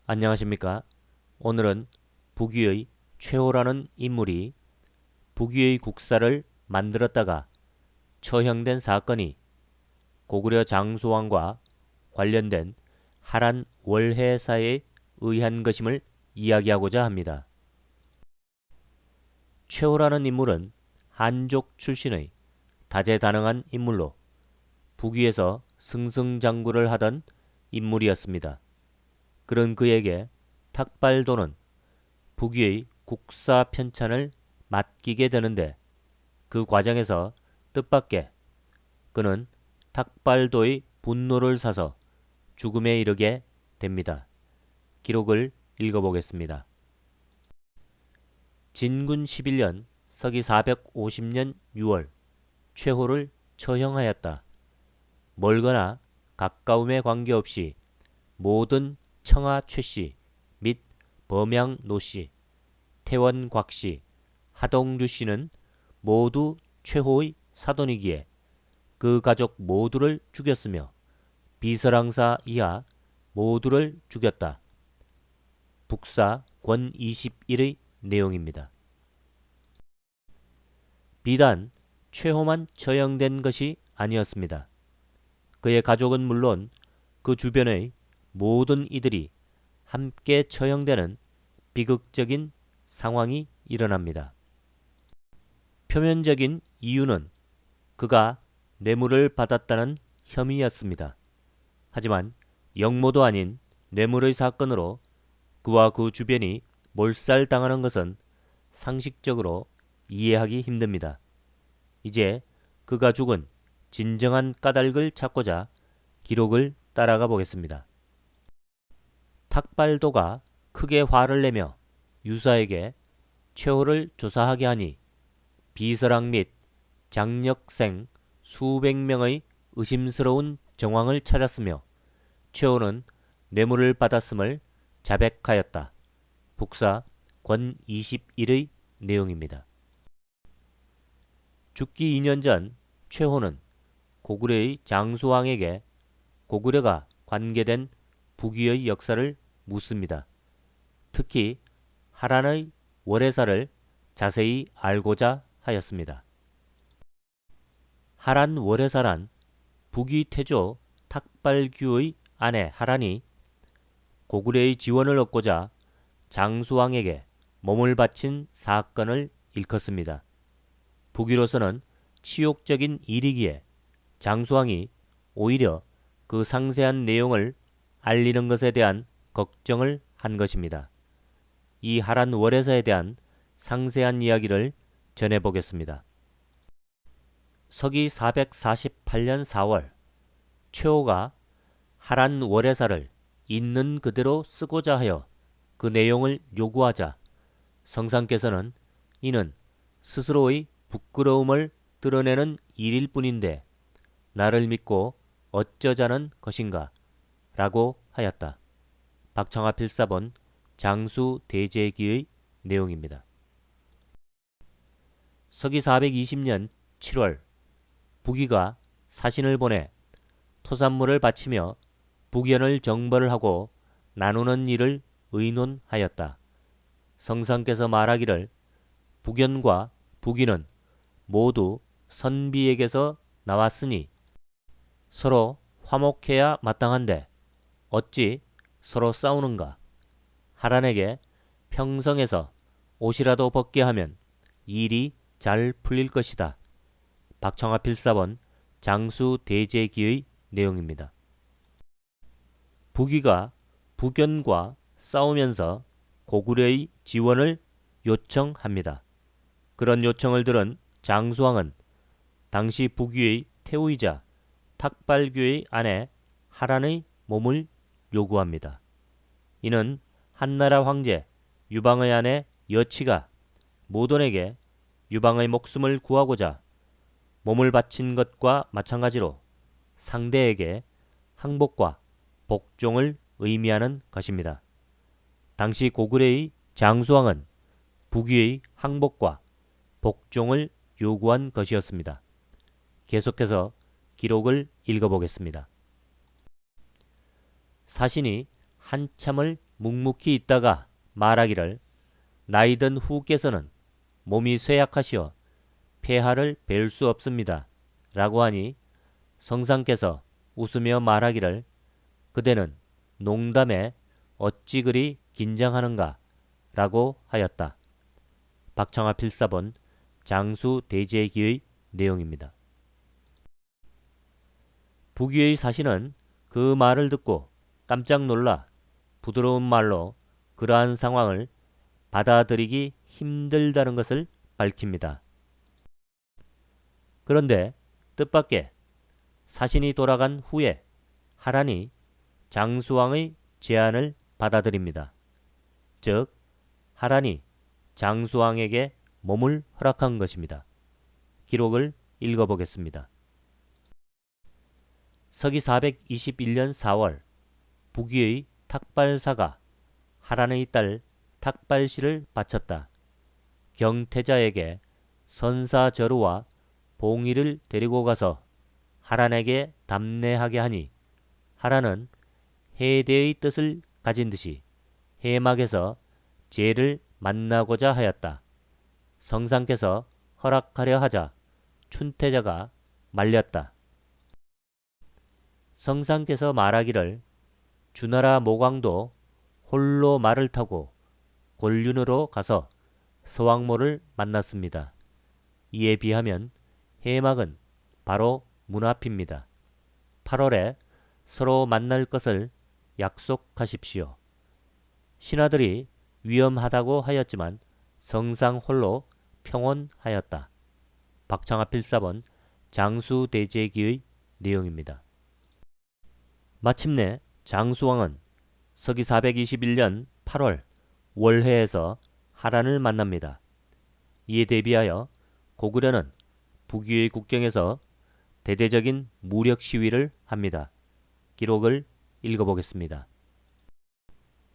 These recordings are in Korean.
안녕하십니까? 오늘은 북위의 최호라는 인물이 북위의 국사를 만들었다가 처형된 사건이 고구려 장수왕과 관련된 하란 월해사에 의한 것임을 이야기하고자 합니다. 최호라는 인물은 한족 출신의 다재다능한 인물로 북위에서 승승장구를 하던 인물이었습니다. 그런 그에게 탁발도는 북위의 국사 편찬을 맡기게 되는데 그 과정에서 뜻밖의 그는 탁발도의 분노를 사서 죽음에 이르게 됩니다. 기록을 읽어보겠습니다. 진군 11년 서기 450년 6월 최호를 처형하였다. 멀거나 가까움에 관계없이 모든 청하 최씨 및 범양 노씨, 태원 곽씨, 하동주 씨는 모두 최호의 사돈이기에 그 가족 모두를 죽였으며 비설왕사 이하 모두를 죽였다. 북사 권 21의 내용입니다. 비단 최호만 처형된 것이 아니었습니다. 그의 가족은 물론 그 주변의 모든 이들이 함께 처형되는 비극적인 상황이 일어납니다. 표면적인 이유는 그가 뇌물을 받았다는 혐의였습니다. 하지만 영모도 아닌 뇌물의 사건으로 그와 그 주변이 몰살당하는 것은 상식적으로 이해하기 힘듭니다. 이제 그가 죽은 진정한 까닭을 찾고자 기록을 따라가 보겠습니다. 탁발도가 크게 화를 내며 유사에게 최호를 조사하게 하니 비서랑 및 장력생 수백 명의 의심스러운 정황을 찾았으며 최호는 뇌물을 받았음을 자백하였다. 북사 권 21의 내용입니다. 죽기 2년 전 최호는 고구려의 장수왕에게 고구려가 관계된 북위의 역사를 묻습니다. 특히 하란의 월해사를 자세히 알고자 하였습니다. 하란 월해사란 북위 태조 탁발규의 아내 하란이 고구려의 지원을 얻고자 장수왕에게 몸을 바친 사건을 일컫습니다. 북위로서는 치욕적인 일이기에 장수왕이 오히려 그 상세한 내용을 알리는 것에 대한 걱정을 한 것입니다. 이 하란 월해사에 대한 상세한 이야기를 전해보겠습니다. 서기 448년 4월 최호가 하란 월해사를 있는 그대로 쓰고자 하여 그 내용을 요구하자 성상께서는 이는 스스로의 부끄러움을 드러내는 일일 뿐인데 나를 믿고 어쩌자는 것인가 라고 하였다. 박청아 필사본 장수대제기의 내용입니다. 서기 420년 7월 북위가 사신을 보내 토산물을 바치며 북연을 정벌을 하고 나누는 일을 의논하였다. 성상께서 말하기를 북연과 북위는 모두 선비에게서 나왔으니 서로 화목해야 마땅한데 어찌 서로 싸우는가? 하란에게 평성에서 옷이라도 벗게 하면 일이 잘 풀릴 것이다. 박청아 필사본 장수대제기의 내용입니다. 북위가 북연과 싸우면서 고구려의 지원을 요청합니다. 그런 요청을 들은 장수왕은 당시 북위의 태우이자 탁발규의 아내 하란의 몸을 요구합니다. 이는 한나라 황제 유방의 아내 여치가 모돈에게 유방의 목숨을 구하고자 몸을 바친 것과 마찬가지로 상대에게 항복과 복종을 의미하는 것입니다. 당시 고구려의 장수왕은 북위의 항복과 복종을 요구한 것이었습니다. 계속해서 기록을 읽어보겠습니다. 사신이 한참을 묵묵히 있다가 말하기를 나이든 후께서는 몸이 쇠약하시어 폐하를 뵐 수 없습니다. 라고 하니 성상께서 웃으며 말하기를 그대는 농담에 어찌 그리 긴장하는가? 라고 하였다. 박청아 필사본 장수대제기의 내용입니다. 부귀의 사신은 그 말을 듣고 깜짝 놀라 부드러운 말로 그러한 상황을 받아들이기 힘들다는 것을 밝힙니다. 그런데 뜻밖의 사신이 돌아간 후에 하란이 장수왕의 제안을 받아들입니다. 즉 하란이 장수왕에게 몸을 허락한 것입니다. 기록을 읽어보겠습니다. 서기 421년 4월 부귀의 탁발사가 하란의 딸 탁발씨를 바쳤다. 경태자에게 선사저루와 봉이를 데리고 가서 하란에게 답례하게 하니 하란은 해대의 뜻을 가진 듯이 해막에서 제를 만나고자 하였다. 성상께서 허락하려 하자 춘태자가 말렸다. 성상께서 말하기를 주나라 모광도 홀로 말을 타고 곤륜으로 가서 서왕모를 만났습니다. 이에 비하면 해막은 바로 문 앞입니다. 8월에 서로 만날 것을 약속하십시오. 신하들이 위험하다고 하였지만 성상 홀로 평온하였다. 박청아 필사본 장수대제기의 내용입니다. 마침내 장수왕은 서기 421년 8월 월해에서 하란을 만납니다. 이에 대비하여 고구려는 북위의 국경에서 대대적인 무력 시위를 합니다. 기록을 읽어보겠습니다.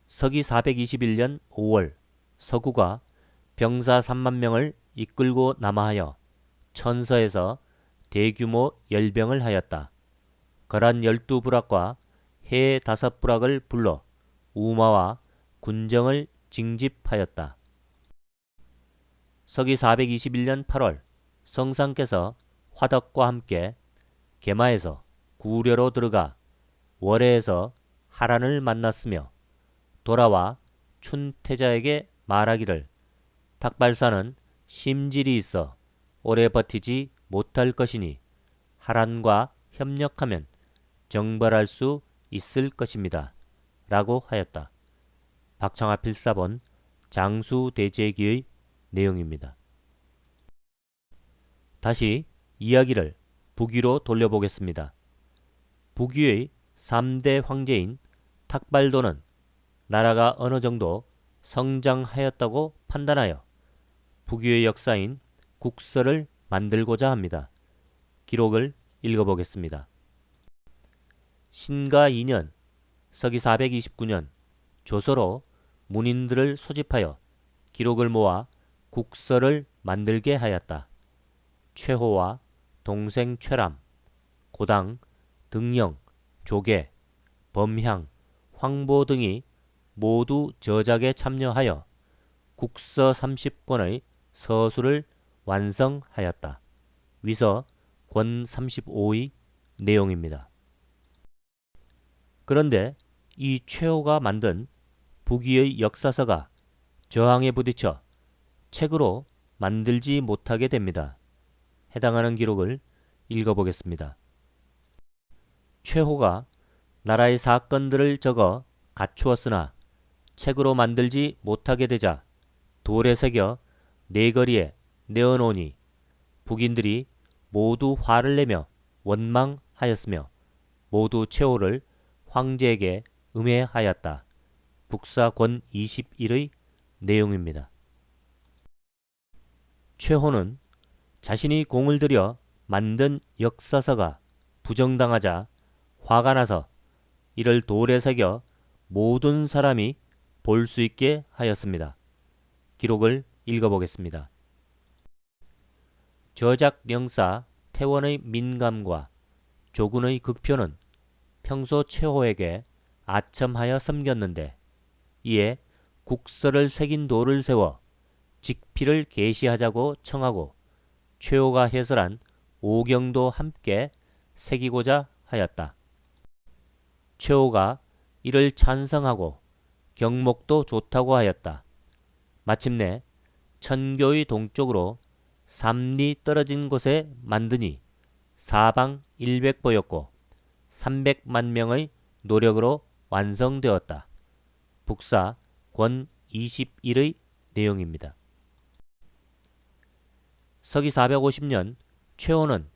서기 421년 5월 서구가 병사 3만 명을 이끌고 남하하여 천서에서 대규모 열병을 하였다. 거란 12부락과 해 5부락을 불러 우마와 군정을 징집하였다. 서기 421년 8월 성상께서 화덕과 함께 개마에서 구려로 들어가 월해에서 하란을 만났으며 돌아와 춘태자에게 말하기를 탁발사는 심질이 있어 오래 버티지 못할 것이니 하란과 협력하면 정벌할 수 있을 것입니다. 라고 하였다. 박청아 필사본 장수대제기의 내용입니다. 다시 이야기를 북위로 돌려보겠습니다. 북위의 3대 황제인 탁발도는 나라가 어느 정도 성장하였다고 판단하여 북위의 역사인 국서를 만들고자 합니다. 기록을 읽어보겠습니다. 신가 2년 서기 429년 조서로 문인들을 소집하여 기록을 모아 국서를 만들게 하였다. 최호와 동생 최람, 고당, 등영, 조계, 범향, 황보 등이 모두 저작에 참여하여 국서 30권의 서술을 완성하였다. 위서 권 35의 내용입니다. 그런데 이 최호가 만든 북위의 역사서가 저항에 부딪혀 책으로 만들지 못하게 됩니다. 해당하는 기록을 읽어보겠습니다. 최호가 나라의 사건들을 적어 갖추었으나 책으로 만들지 못하게 되자 돌에 새겨 네거리에 내어놓으니 북인들이 모두 화를 내며 원망하였으며 모두 최호를 황제에게 음해하였다. 북사 권 21의 내용입니다. 최호는 자신이 공을 들여 만든 역사서가 부정당하자 화가 나서 이를 돌에 새겨 모든 사람이 볼 수 있게 하였습니다. 기록을 읽어보겠습니다. 저작 명사 태원의 민감과 조군의 극표는 평소 최호에게 아첨하여 섬겼는데 이에 국서를 새긴 돌을 세워 직필을 계시하자고 청하고 최호가 해설한 오경도 함께 새기고자 하였다. 최호가 이를 찬성하고 경목도 좋다고 하였다. 마침내 천교의 동쪽으로 3리 떨어진 곳에 만드니 사방 100보였고 300만 명의 노력으로 완성되었다. 북사 권 21의 내용입니다. 서기 450년 최호는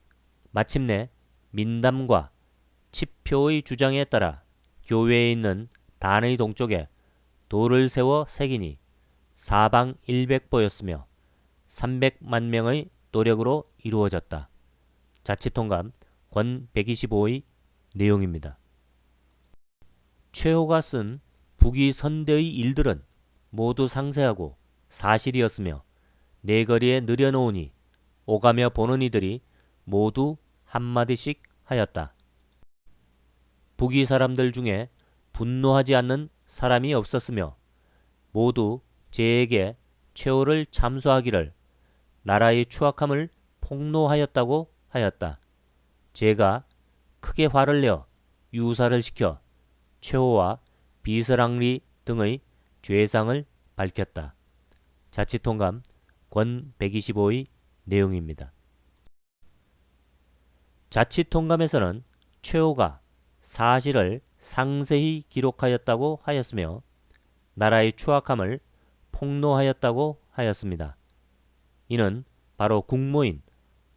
마침내 민담과 치표의 주장에 따라 교외에 있는 단의 동쪽에 돌을 세워 새기니 사방 100보였으며 300만 명의 노력으로 이루어졌다. 자치통감 권 125의 내용입니다. 최호가 쓴 북위선대의 일들은 모두 상세하고 사실이었으며 내거리에 늘여놓으니 오가며 보는 이들이 모두 한마디씩 하였다. 북위 사람들 중에 분노하지 않는 사람이 없었으며 모두 제에게 최호를 참소하기를 나라의 추악함을 폭로하였다고 하였다. 제가 크게 화를 내어 유사를 시켜 최호와 비서랑리 등의 죄상을 밝혔다. 자치통감 권 125의 내용입니다. 자치통감에서는 최호가 사실을 상세히 기록하였다고 하였으며 나라의 추악함을 폭로하였다고 하였습니다. 이는 바로 국모인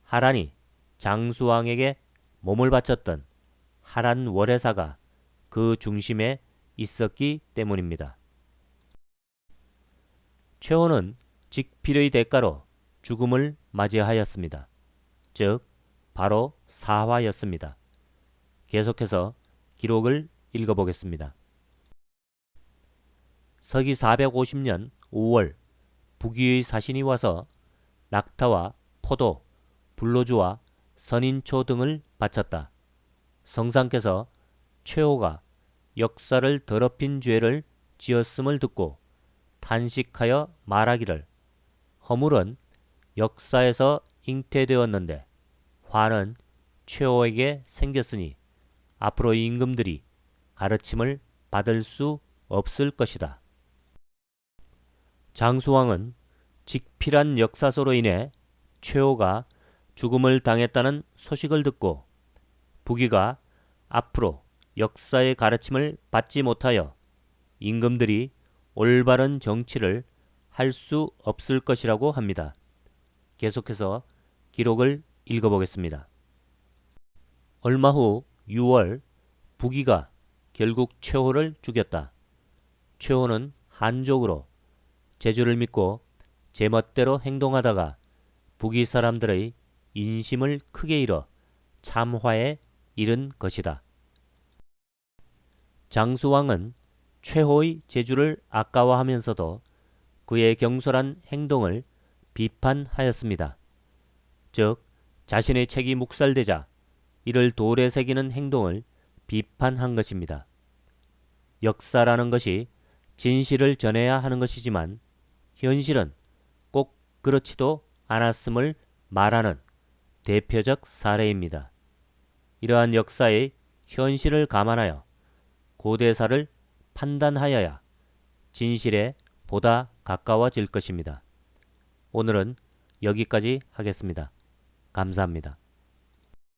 하란이 장수왕에게 몸을 바쳤던 하란 월해사가 그 중심에 있었기 때문입니다. 최호는 직필의 대가로 죽음을 맞이하였습니다. 즉 바로 사화였습니다. 계속해서 기록을 읽어보겠습니다. 서기 450년 5월 북위의 사신이 와서 낙타와 포도, 불로주와 선인초 등을 바쳤다. 성상께서 최호가 역사를 더럽힌 죄를 지었음을 듣고 탄식하여 말하기를 허물은 역사에서 잉태되었는데 화는 최호에게 생겼으니 앞으로 임금들이 가르침을 받을 수 없을 것이다. 장수왕은 직필한 역사서로 인해 최호가 죽음을 당했다는 소식을 듣고 북위가 앞으로 역사의 가르침을 받지 못하여 임금들이 올바른 정치를 할 수 없을 것이라고 합니다. 계속해서 기록을 읽어보겠습니다. 얼마 후 6월 북위가 결국 최호를 죽였다. 최호는 한족으로 제주를 믿고 제멋대로 행동하다가 북위 사람들의 인심을 크게 잃어 참화에 이른 것이다. 장수왕은 최호의 제주를 아까워하면서도 그의 경솔한 행동을 비판하였습니다. 즉 자신의 책이 묵살되자 이를 돌에 새기는 행동을 비판한 것입니다. 역사라는 것이 진실을 전해야 하는 것이지만 현실은 꼭 그렇지도 않았음을 말하는 대표적 사례입니다. 이러한 역사의 현실을 감안하여 고대사를 판단하여야 진실에 보다 가까워질 것입니다. 오늘은 여기까지 하겠습니다. 감사합니다.